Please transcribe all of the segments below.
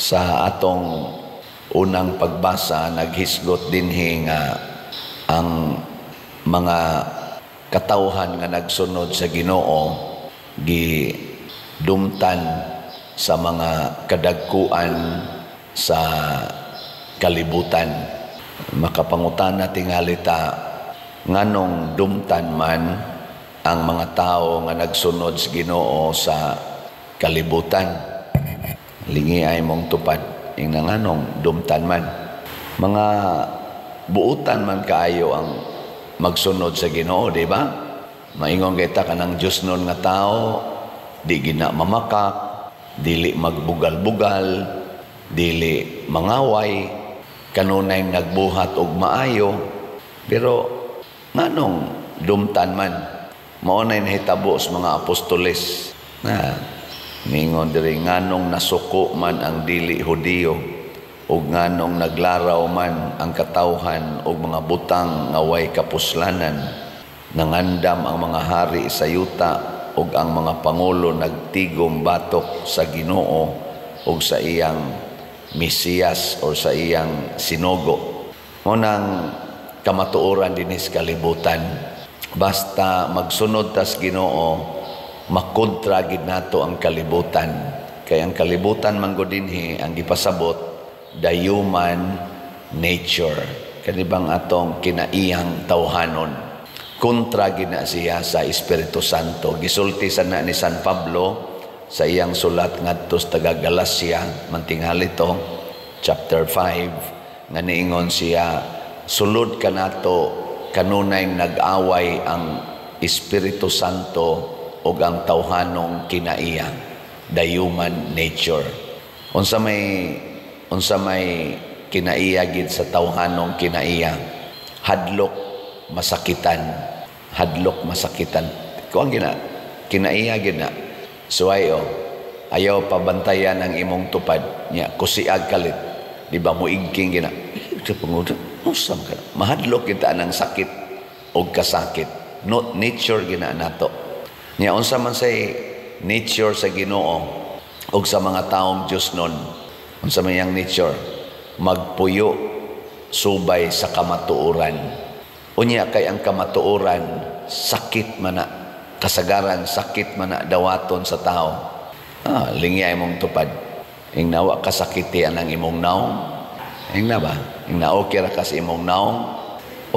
Sa atong unang pagbasa, naghisgot dinhi nga ang mga katawhan nga nagsunod sa Ginoo gidumtan sa mga kadagkuan sa kalibutan. Makapangutana tingali ta, nganong dumtan man ang mga tao nga nagsunod sa Ginoo sa kalibutan? Lingi ay mong tupad ing nanganong dumtan man. Mga buutan man kaayo ang magsunod sa Ginoo, di ba? Maingon kita kanang Diyos nun nga tao, di gina mamakak, dili magbugal-bugal, dili mangaway, kanunay nagbuhat og maayo. Pero nganong dumtan man? Maunay nahitabo sa mga apostoles na mingon diri, nganong nasuko man ang dili Hudiyo ug nganong naglaraw man ang katawhan og mga butang nga way kapuslanan, nangandam ang mga hari sa yuta ug ang mga pangulo nagtigom batok sa Ginoo ug sa iyang Mesiyas o sa iyang sinugo. Munang kamatuoran dinis kalibutan, basta magsunod tas Ginoo, makontra gid nato ang kalibutan. Kay ang kalibutan man gud dinhi ang gipasabot the human nature, kanibang atong kinaiyang tawhanon. Kontra gid na siya sa Espiritu Santo. Gisulti sana ni San Pablo sa iyang sulat ngadto sa taga Galacia, mantingali to, chapter 5, nga niingon siya, sulod ka nato kanunay nag-away ang Espiritu Santo o ang tawhanong kinaiya, the human nature. Unsa may kinaiya gid sa tawhanong kinaiya, hadlok masakitan. Kuang kinaiya gid na. Suwayo, ayaw pabantayan ang imong tupad nya kusiag kalit. Di ba mo igking gina? Sa pangutan, usam ka. Mahadlok kita ng sakit o kasakit. Not nature gina nato. Nya unsa man say nature sa Ginoo og sa mga taong Dios nun, unsa man yang nature? Magpuyo subay sa kamatuoran. Unya kay ang kamatuoran sakit man na, kasagaran sakit man na dawaton sa tao. Lingi ay mong tupad. Ing nawa kasakiti ang imong naong. Ing na ba? Ing naokey ra ka sa imong naong.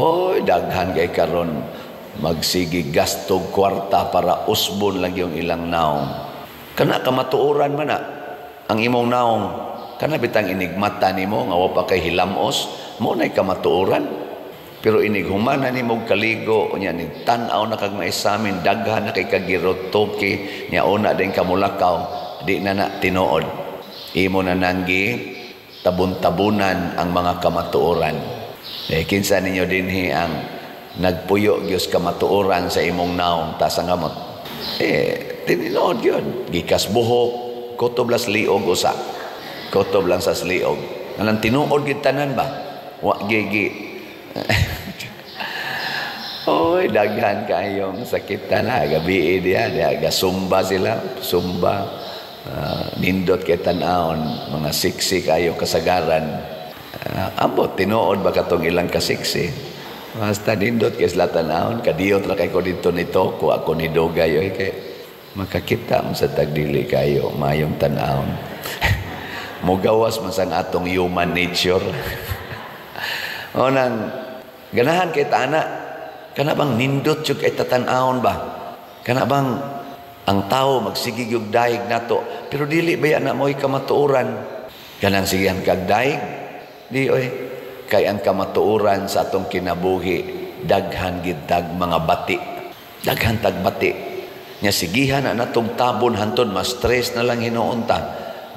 Oy, daghan kay karon magsigi gastog kwarta para usbon lang yung ilang naong. Kana kamatuoran man na ang imong naong, kana bitang inigmata nimo nga wa pa kay hilamos, mo nay kamatuoran. Pero inighuman na nimo kaligo nya ni tan-aw na kag maisamin, daghan na kay kagirot toki nya una din kamulakaw, di na tinuod. Imo na nanggi tabun-tabunan ang mga kamatuoran. Kinsa ninyo dinhi ang nagpuyo gyud kamatuoran sa imong naong ta sa ngamot? Tininuod yun. Gikas buhok, kutob las liog usa. Kutob lang sa liog. Anang tinuod gid tanan ba? Wa gigi. Oy, daghan kayong sakit na gabi dia gasumba sila, sumba. Nindot kay tan-aon, mga siksi kayo kasagaran. Ambot tinuod ba katong ilang kasiksi? Basta nindot kay sila tan-aon, kadiyot ra kay ko dito nito, ko ako ni Dogay oy kay makakita mo sa tagdili kayo mayong tan-aon. Mugawas man sang atong human nature. Onang ganahan kay taana, kana bang nindot jud kay tatan-aon ba? Kana bang ang tao magsigig og daig nato, pero dili ba na mo'y kamatuoran? Kanang sigihan kag daig? Di oy, kay ang kamatuoran sa atong kinabuhi, daghan gid tag mga bati. Daghan tag bati. Nya sigihan na natong tabon hantod, mas stress na lang hinuon ta.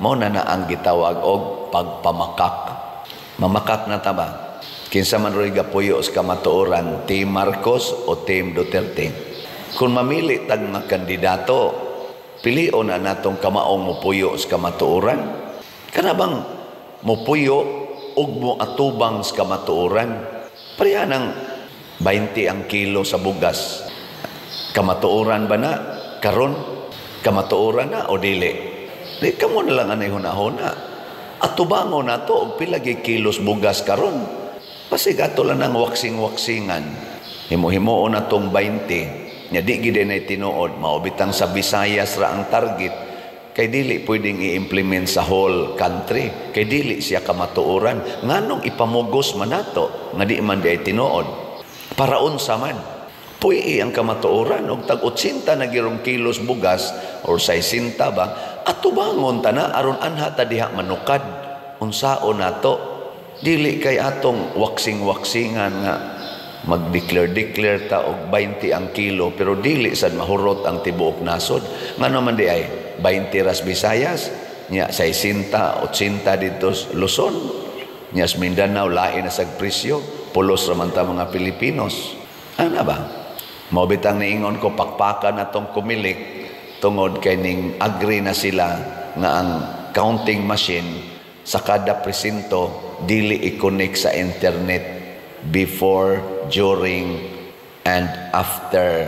Mao na ang gitawag og pagpamakak. Mamakak na ta ba? Kinsa man roy gapuyo sa kamatuoran, Team Marcos o Team Duterte? Kung mamili tag mga kandidato, pilion na natong kamaong mupuyo sa kamatuoran. Kana bang mupuyo ug mo atubang sa kamatuoran? Pareha ng 20 ang kilo sa bugas. Kamatuoran ba na? Karon kamatuoran na o dili? Di ka mo na lang anay huna-huna. At tubango na to, og pila gi kilos bugas karon. Pasig ato lang ng waksing-waksingan. Himo-himo na tong 20. Nya di gid na tinuod, maubitang sa Visayas ra ang target. Kay dili pwedeng i-implement sa whole country. Kay dili siya kamatuoran. Nganong ipamugos man nato nga di man di tinuod. Para unsa man. Puy ang kamatuoran og tag 80 na girong kilos bugas or 60 ba at tubangon ta na aron anha ta diha manukad unsaon nato dili kay atong waksing-waksingan nga mag-declare ta og 20 ang kilo pero dili sad mahurot ang tibuok nasod ngano man di ay 20 ras Visayas nya 60 80 dito Luzon nya sa Mindanao lain na sag presyo pulos ra man ta mga Pilipinos ana ba mao bitang niingon ko pakpakan natong kumilik tungod kay ning agree na sila nga ang counting machine sa kada presinto dili i-connect sa internet before, during, and after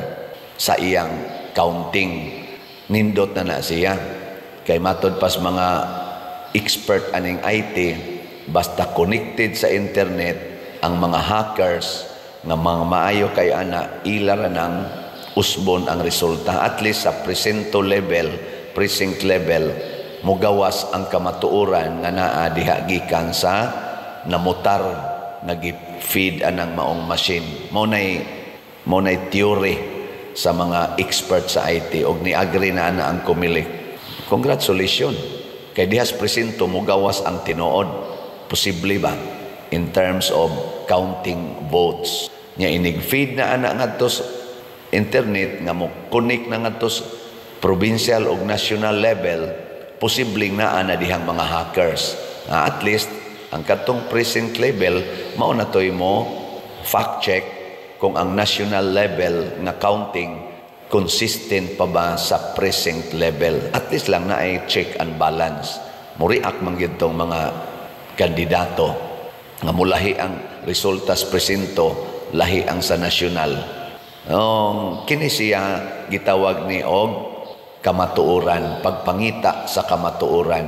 sa iyang counting. Nindot na siya. Kay matod pas mga expert aning IT, basta connected sa internet ang mga hackers nga mga maayo kay ana ilara ng usbon ang resulta at least sa precinct level mugawas ang kamatuoran nga naa diha gikan sa namutar nagi-feed anang maong machine mo nay theory sa mga expert sa IT og ni-agree na ana ang kumilik. Congratulations kay dihas presinto mugawas ang tinuod. Posible ba in terms of counting votes nya inig-feed na ana ngadto internet nga mo connect na ngadto provincial ug national level posibleng naa na dihang mga hackers at least ang katong precinct level mao na toy mo fact check kung ang national level nga counting consistent pa ba sa precinct level at least lang na ay check and balance mo react man gyud tong mga kandidato nga mulahi ang resulta sa presinto lahi ang sa nasyonal. Kini siya gitawag ni og kamatuoran, pagpangita sa kamatuoran.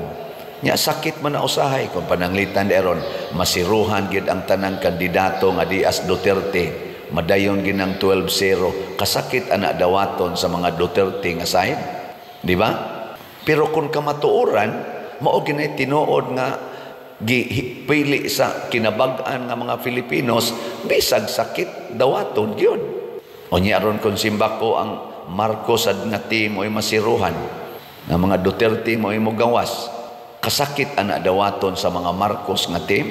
Nya sakit man na usahay kung pananglitan deron masiruhan gid ang tanang kandidato nga dias Duterte, madayon ginang 12-0, kasakit ana dawaton sa mga Duterte nga side, di ba? Pero kung kamatuoran, mao ginay tinuod nga gipili sa kinabag-an nga mga Filipinos bisag sakit dawaton gyud. Unya aron kun simbako ang Marcos ad nga team oy masiruhan nga mga Duterte mo imo gawas kasakit ana dawaton sa mga Marcos nga team,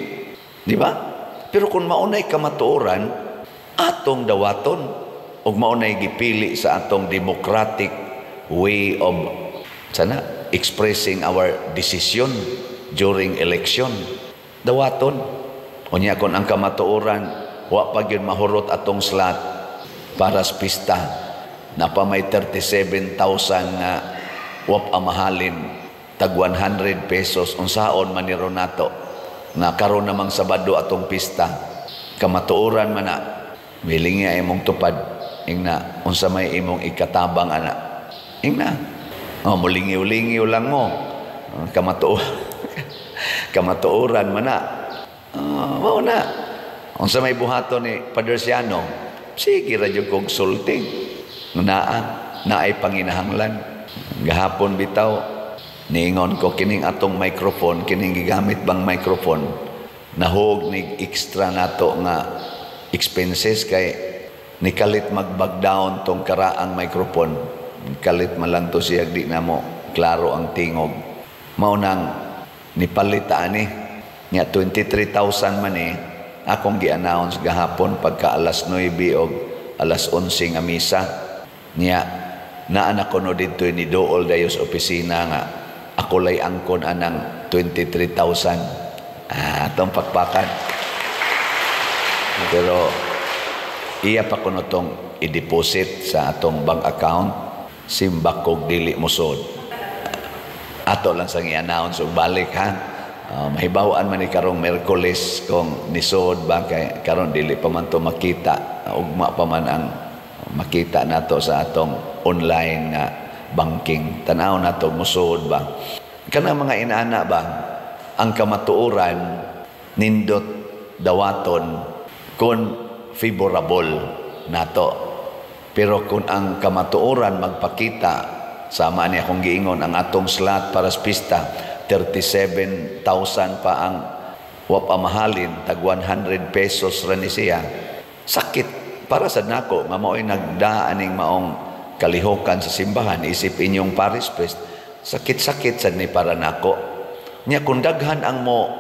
di ba? Pero kung maunay kamatuoran atong dawaton ug maunay gipili sa atong democratic way of expressing our decision during election dawaton unya kon ang kamatuoran wa pa gyud mahurot atong slot para sa pista na pa may 37,000 nga wap amahalin tag 100 pesos unsaon man ni Ronato na karon namang Sabado atong pista kamatuoran man na milingi imong tupad ingna unsa may imong ikatabang ana ingna mulingiw-lingiw lang mo kamatuoran man na mao na unsa may buhaton ni Padre Siano sige ra jud kog sulting naay panginahanglan gahapon bitaw niingon ko kining atong microphone kining gigamit bang microphone nahog ni extra nato nga expenses kay nikalit mag-back down tong karaang microphone kalit man lang to siya di na mo klaro ang tingog mao nang nipalita ani nya 23,000 man akong gi-announce gahapon pagka alas 9 o alas 11 nga misa nya naa ko no dito ni Dool dayos opisina nga ako lay angkon anang 23,000 atong pakpakan pero iya pa kuno tong i-deposit sa atong bank account simbak kog dili musod ato lang sang i-announce ug balik ha mahibaw-an man ni karong Miyerkules kung nisod ba kay karon dili pa man to makita ugma pa man ang makita nato sa atong online nga banking tanaw nato musod ba kana mga inaana ba ang kamatuoran nindot dawaton kung favorable nato. Pero kung ang kamatuoran magpakita, sama niya akong giingon, ang atong slot para sa pista, 37,000 pa ang wapamahalin, tag 100 pesos rani siya. Sakit para sa nako, nga mao'y nagdaaning maong kalihokan sa simbahan, isip inyong parish priest, sakit-sakit sa ni para nako. Nya kung daghan ang mo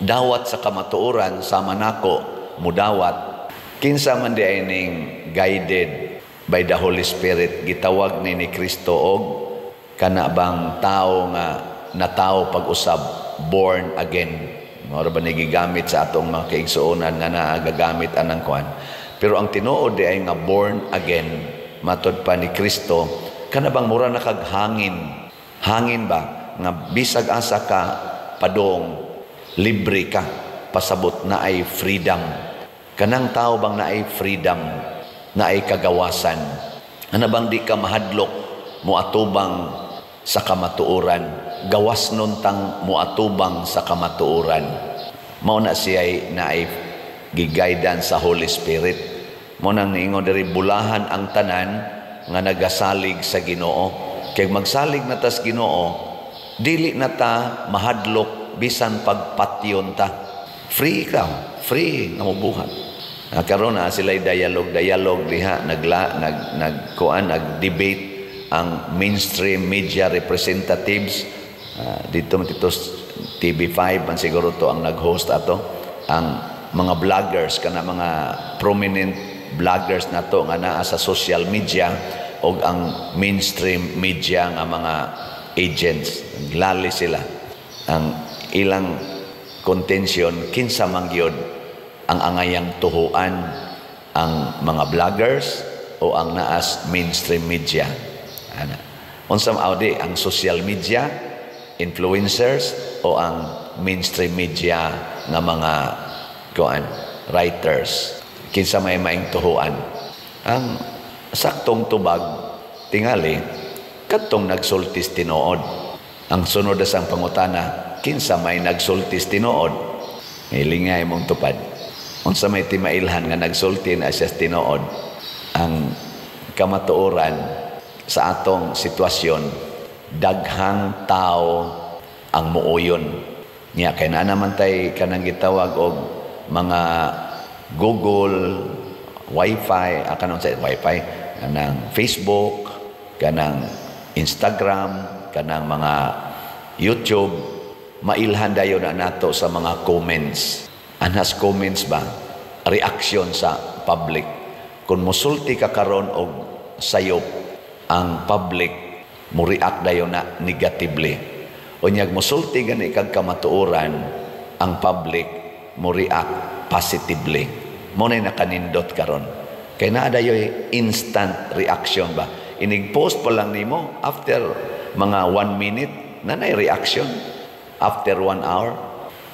dawat sa kamatuoran, sama nako, mudawat, kinsa man di ay ning guided by the Holy Spirit, gitawag ni Kristo og kana bang tao nga natao pag-usab, born again. Mao ba gigamit sa atong mga kaigsuonan nga naagagamit anang kuan. Pero ang tinuod di ay nga born again, matod pa ni Kristo, kana bang mura na kag hangin. Hangin ba nga bisag asa ka padong libre ka, pasabot na ay freedom. Kanang tao bang na ay freedom, na ay kagawasan. Ano bang di ka mahadlok, muatubang sa kamatuoran, gawas nun tang muatubang sa kamatuoran. Mao na siya na ay gigaydan sa Holy Spirit. Mao nang niingon diri, bulahan ang tanan nga nagasalig sa Ginoo. Kay magsalig na tas Ginoo, dili na ta mahadlok bisan pagpatyon ta. Free ka, free nga mabuhat. Karon na sila'y dialogue diha, nag-debate ang mainstream media representatives. Dito TV5 man siguro to ang nag-host ato, ang mga vloggers, kana mga prominent vloggers na to nga naa sa social media, o ang mainstream media nga mga agents. Lali sila. Ang ilang contention, kinsa man gyud ang angayang tuhuan, ang mga vloggers o ang naas mainstream media. Unsam audi, ang social media, influencers, o ang mainstream media nga mga writers. Kinsa may maing tuhuan. Ang saktong tubag tingali kadtong nagsultis tinuod. Ang sunod sang pangutana, kinsa may nagsultis tinuod? Hilingay mong tupad. Unsa may timailhan nga nagsulti na siya tinuod. Ang kamatuoran sa atong sitwasyon, daghang tao ang muuyon niya. Kaya na naman tayo kanang gitawag og mga Google, Wi-Fi, Wi-Fi, kanang Facebook, kanang Instagram, kanang mga YouTube, mailhan dayon na nato sa mga comments. Anas comments ba? Reaction sa public. Kung musulti ka karon og sayop, ang public mo react dayon na negatively. Unyag musulti gani kag kamatuoran, ang public mo react positively. Mo na nakanindot karon. Kay naa dayoy instant reaction ba? Inig-post pa lang nimo, after mga 1 minute, nanay reaction. After 1 hour,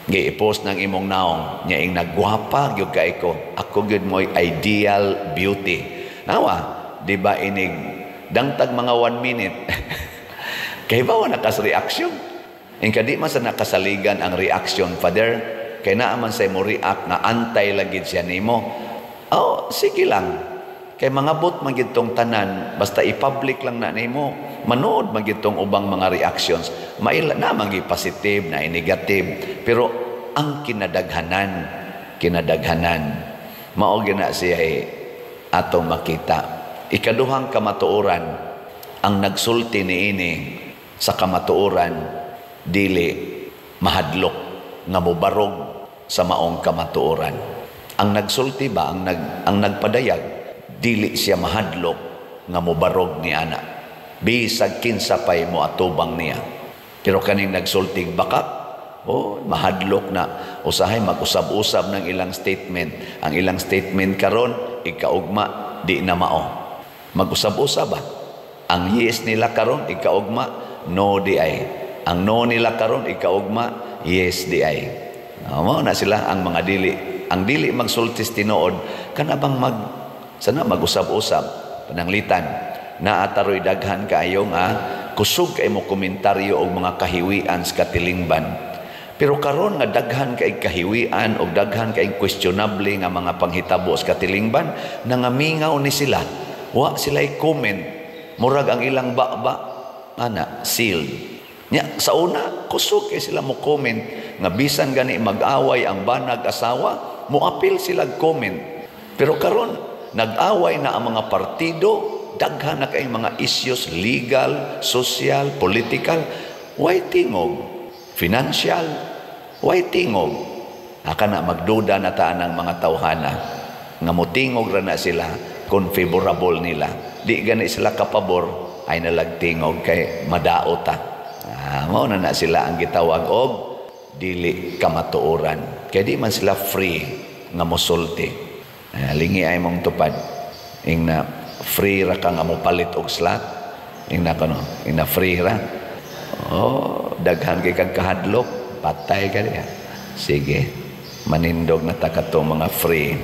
gi-post ng imong naong, niya ing nagwapa, gyud kay ko. Ako gyud mo'y ideal beauty. Nawa, di ba inig, dangtag mga 1 minute, kay ba nakas reaction? In kadi man sa nakasaligan ang reaction, Father, kay naaman say mo react na antay lagid siya nimo. Oh, sige lang. Kay mga bot magitong tanan, basta i-public lang na nimo, manood magitong ubang mga reactions. Maila na magi positive na negative, pero ang kinadaghanan mao gina siya atong makita. Ikaduhang kamatuoran, ang nagsulti niini sa kamatuoran dili mahadlok nga mobarog sa maong kamatuoran. Ang nagsulti ba, ang nagpadayag, dili siya mahadlok nga mobarog ni ana. Bisag kinsa pay mo atubang niya. Pero kaning nagsulting bakak, mahadlok na. Usahay mag-usab-usab ng ilang statement. Ang ilang statement karon ikaugma di na mao. Mag-usab-usab ba? Ang yes nila karon ikaugma no di ay. Ang no nila karon ikaugma yes di ay. Mao na sila ang mga dili. Ang dili magsultis tinuod kana bang sana mag-usab-usab pananglitan na ataroy daghan kaayo nga kusog kay mo komentaryo og mga kahiwian sa katilingban. Pero karon nga daghan kay kahiwian o daghan kay questionable nga mga panghitabo sa katilingban, nangamingaw ni sila. Wa sila comment. Murag ang ilang baba sealed. Nya sa una kusog kay sila mo comment nga bisan gani mag-away ang banag asawa, mo apil sila comment. Pero karon nag-away na ang mga partido, daghan na kay mga issues legal, social, political, way tingog, financial, way tingog. Aka na magduda na taan ng mga tawhana nga mutingog ra na sila kung favorable nila. Di gani sila kapabor ay nalagtingog kay madaota. Mao na sila ang gitawag og dili kamatuoran. Kaya di man sila free nga mosulti. Lingi ay mong tupad. Ing na free ra ka nga mopalit og slot. Ing na free ra. Daghan kay kag kahadlok, patay ka diha. Sige, manindog na ta kato mga free.